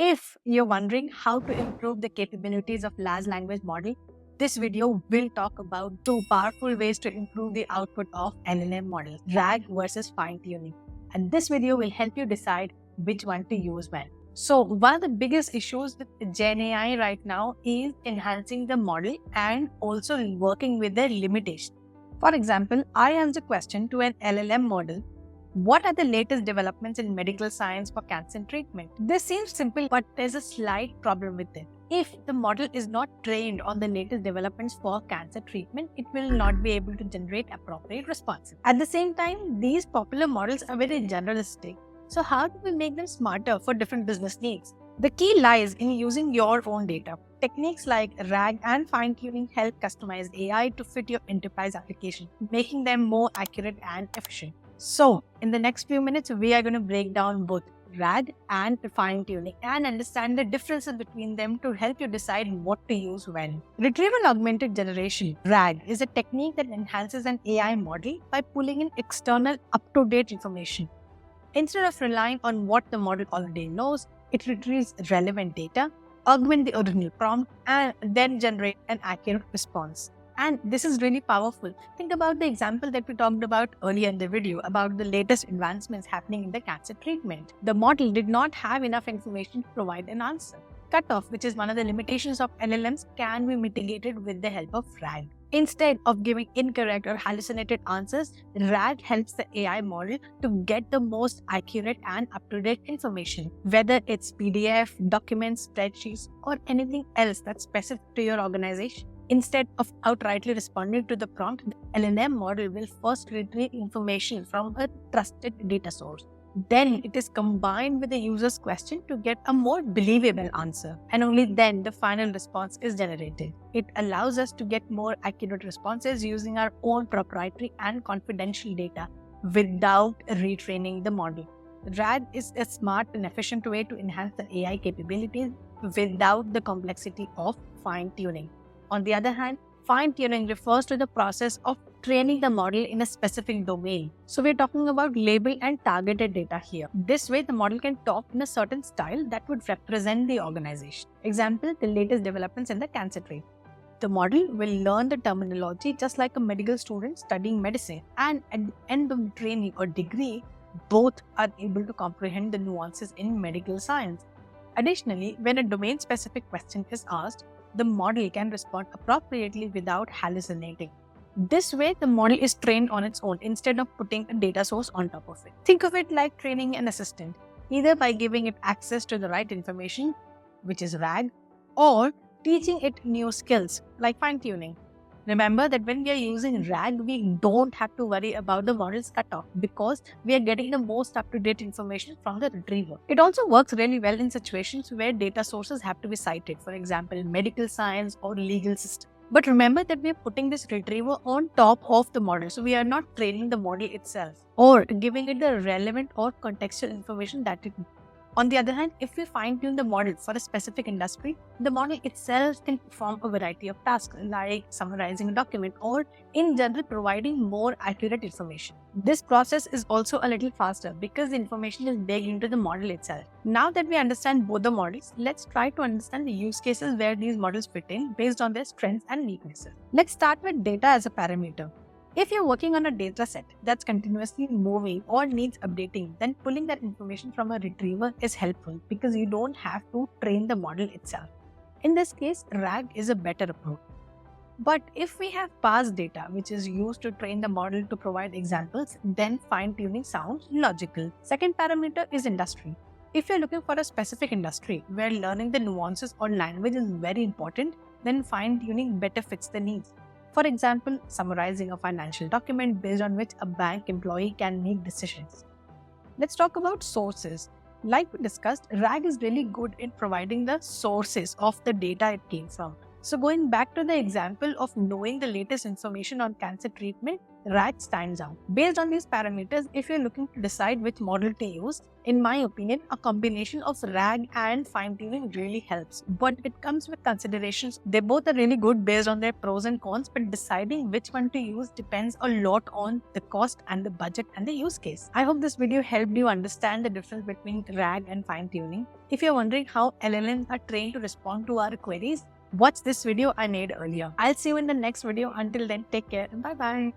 If you're wondering how to improve the capabilities of large language model, this video will talk about two powerful ways to improve the output of LLM models, RAG versus fine tuning. And this video will help you decide which one to use when. So one of the biggest issues with Gen AI right now is enhancing the model and also working with their limitations. For example, I asked a question to an LLM model: what are the latest developments in medical science for cancer treatment? This seems simple, but there's a slight problem with it. If the model is not trained on the latest developments for cancer treatment, it will not be able to generate appropriate responses. At the same time, these popular models are very generalistic. So how do we make them smarter for different business needs? The key lies in using your own data. Techniques like RAG and fine-tuning help customize AI to fit your enterprise application, making them more accurate and efficient. So, in the next few minutes, we are going to break down both RAG and fine-tuning and understand the differences between them to help you decide what to use when. Retrieval augmented generation, RAG, is a technique that enhances an AI model by pulling in external up-to-date information. Instead of relying on what the model already knows, it retrieves relevant data, augment the original prompt, and then generate an accurate response. And this is really powerful. Think about the example that we talked about earlier in the video about the latest advancements happening in the cancer treatment. The model did not have enough information to provide an answer. Cutoff, which is one of the limitations of LLMs, can be mitigated with the help of RAG. Instead of giving incorrect or hallucinated answers, RAG helps the AI model to get the most accurate and up-to-date information, whether it's PDF, documents, spreadsheets, or anything else that's specific to your organization. Instead of outrightly responding to the prompt, the LLM model will first retrieve information from a trusted data source. Then it is combined with the user's question to get a more believable answer, and only then the final response is generated. It allows us to get more accurate responses using our own proprietary and confidential data without retraining the model. RAG is a smart and efficient way to enhance the AI capabilities without the complexity of fine-tuning. On the other hand, fine-tuning refers to the process of training the model in a specific domain. So we're talking about labeled and targeted data here. This way, the model can talk in a certain style that would represent the organization. Example, the latest developments in the cancer treatment. The model will learn the terminology just like a medical student studying medicine, and at the end of the training or degree, both are able to comprehend the nuances in medical science. Additionally, when a domain-specific question is asked, the model can respond appropriately without hallucinating. This way, the model is trained on its own instead of putting a data source on top of it. Think of it like training an assistant, either by giving it access to the right information, which is RAG, or teaching it new skills like fine-tuning. Remember that when we are using RAG, we don't have to worry about the model's cutoff because we are getting the most up-to-date information from the retriever. It also works really well in situations where data sources have to be cited, for example, medical science or legal system. But remember that we are putting this retriever on top of the model, so we are not training the model itself or giving it the relevant or contextual information that it needs. On the other hand, if we fine-tune the model for a specific industry, the model itself can perform a variety of tasks like summarizing a document or in general providing more accurate information. This process is also a little faster because the information is baked into the model itself. Now that we understand both the models, let's try to understand the use cases where these models fit in based on their strengths and weaknesses. Let's start with data as a parameter. If you're working on a data set that's continuously moving or needs updating, then pulling that information from a retriever is helpful because you don't have to train the model itself. In this case, RAG is a better approach. But if we have past data, which is used to train the model to provide examples, then fine-tuning sounds logical. Second parameter is industry. If you're looking for a specific industry where learning the nuances or language is very important, then fine-tuning better fits the needs. For example, summarizing a financial document based on which a bank employee can make decisions. Let's talk about sources. Like we discussed, RAG is really good in providing the sources of the data it came from. So going back to the example of knowing the latest information on cancer treatment, RAG stands out. Based on these parameters, if you're looking to decide which model to use, in my opinion, a combination of RAG and fine-tuning really helps. But it comes with considerations. They both are really good based on their pros and cons, but deciding which one to use depends a lot on the cost and the budget and the use case. I hope this video helped you understand the difference between RAG and fine-tuning. If you're wondering how LLMs are trained to respond to our queries, watch this video I made earlier. I'll see you in the next video. Until then, take care and bye-bye.